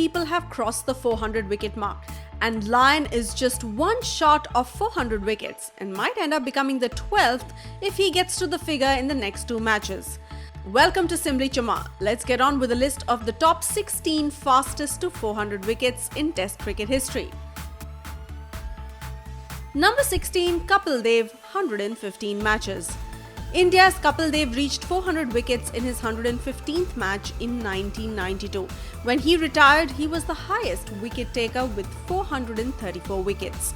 people have crossed the 400 wicket mark, and Lyon is just one short of 400 wickets and might end up becoming the 12th if he gets to the figure in the next 2 matches. Welcome to Simli Chama. Let's get on with a list of the top 16 fastest to 400 wickets in Test cricket history. Number 16, Kapil Dev, 115 matches. India's Kapil Dev reached 400 wickets in his 115th match in 1992. When he retired, he was the highest wicket taker with 434 wickets.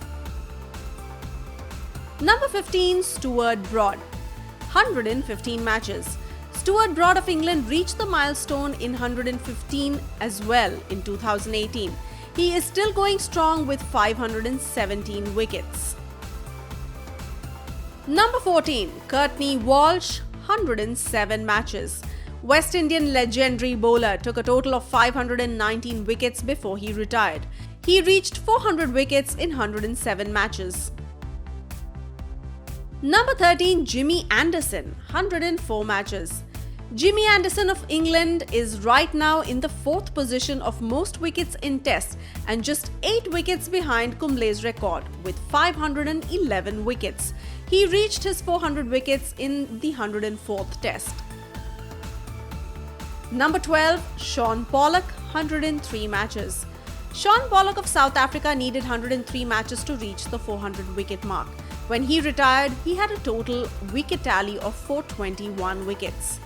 Number 15, Stuart Broad, 115 matches. Stuart Broad of England reached the milestone in 115 as well in 2018. He is still going strong with 517 wickets. Number 14, Courtney Walsh, 107 matches. West Indian legendary bowler took a total of 519 wickets before he retired. He reached 400 wickets in 107 matches. Number 13, Jimmy Anderson, 104 matches. Jimmy Anderson of England is right now in the 4th position of most wickets in Test and just 8 wickets behind Kumble's record with 511 wickets. He reached his 400 wickets in the 104th Test. Number 12, Shaun Pollock, 103 matches. Shaun Pollock of South Africa needed 103 matches to reach the 400 wicket mark. When he retired, he had a total wicket tally of 421 wickets.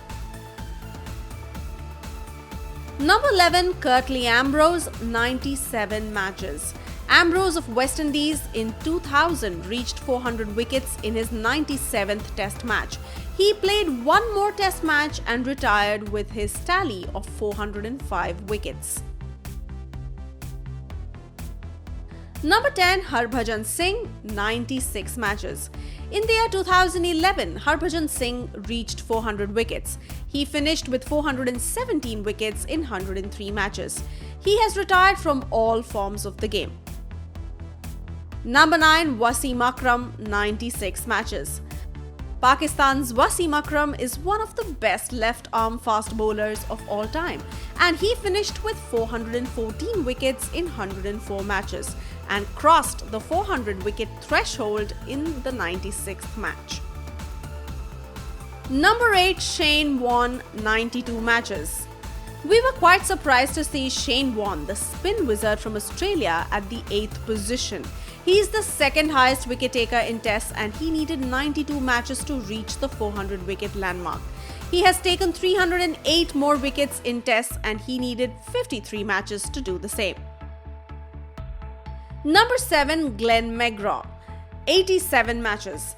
Number 11, Curtly Ambrose, 97 matches. Ambrose of West Indies in 2000 reached 400 wickets in his 97th Test match. He played one more Test match and retired with his tally of 405 wickets. Number 10, Harbhajan Singh, 96 matches. In the year 2011, Harbhajan Singh reached 400 wickets. He finished with 417 wickets in 103 matches. He has retired from all forms of the game. Number 9, Wasim Akram, 96 matches. Pakistan's Wasim Akram is one of the best left-arm fast bowlers of all time, and he finished with 414 wickets in 104 matches and crossed the 400 wicket threshold in the 96th match. Number 8, Shane Warne, 92 matches. We were quite surprised to see Shane Warne, the spin wizard from Australia, at the 8th position. He is the 2nd highest wicket taker in Tests and he needed 92 matches to reach the 400 wicket landmark. He has taken 308 more wickets in Tests and he needed 53 matches to do the same. Number 7, Glenn McGrath, 87 matches.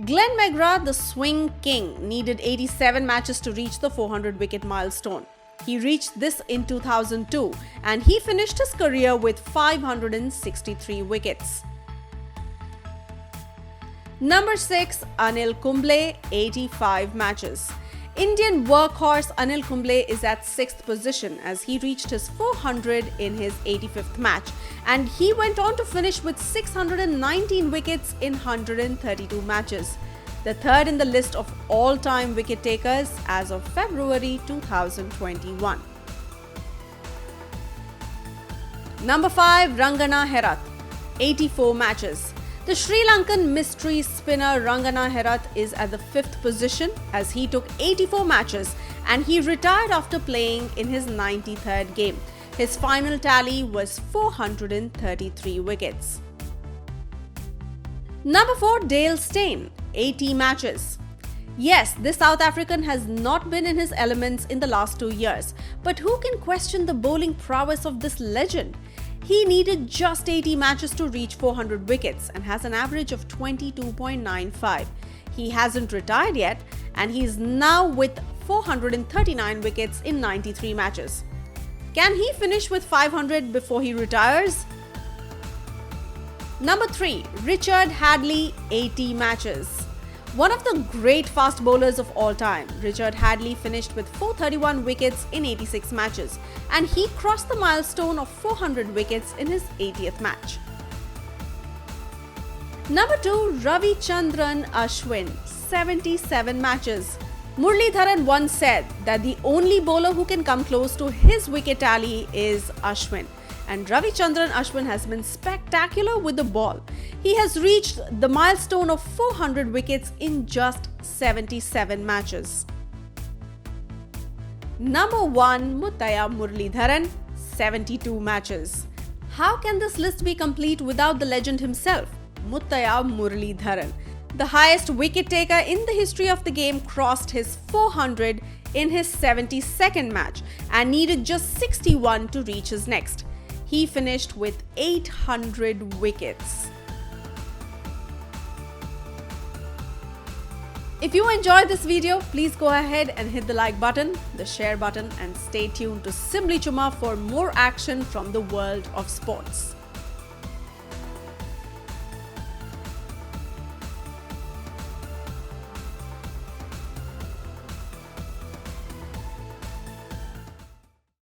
Glenn McGrath, the swing king, needed 87 matches to reach the 400 wicket milestone. He reached this in 2002 and he finished his career with 563 wickets. Number 6, Anil Kumble, 85 matches. Indian workhorse Anil Kumble is at 6th position as he reached his 400 in his 85th match, and he went on to finish with 619 wickets in 132 matches, the 3rd in the list of all-time wicket takers as of February 2021. Number 5, Rangana Herath, 84 matches. The Sri Lankan mystery spinner Rangana Herath is at the 5th position as he took 84 matches and he retired after playing in his 93rd game. His final tally was 433 wickets. Number 4, Dale Steyn, 80 matches. Yes, this South African has not been in his elements in the last 2 years, but who can question the bowling prowess of this legend? He needed just 80 matches to reach 400 wickets and has an average of 22.95. He hasn't retired yet and he is now with 439 wickets in 93 matches. Can he finish with 500 before he retires? Number 3, Richard Hadlee, 80 matches. One of the great fast bowlers of all time, Richard Hadlee finished with 431 wickets in 86 matches and he crossed the milestone of 400 wickets in his 80th match. Number 2, Ravichandran Ashwin, 77 matches. Muralidharan once said that the only bowler who can come close to his wicket tally is Ashwin. And Ravichandran Ashwin has been spectacular with the ball. He has reached the milestone of 400 wickets in just 77 matches. Number 1. Muttiah Muralidharan, 72 matches. How can this list be complete without the legend himself, Muttiah Muralidharan? The highest wicket taker in the history of the game crossed his 400 in his 72nd match and needed just 61 to reach his next. He finished with 800 wickets. If you enjoyed this video, please go ahead and hit the like button, the share button, and stay tuned to Simply Chuma for more action from the world of sports.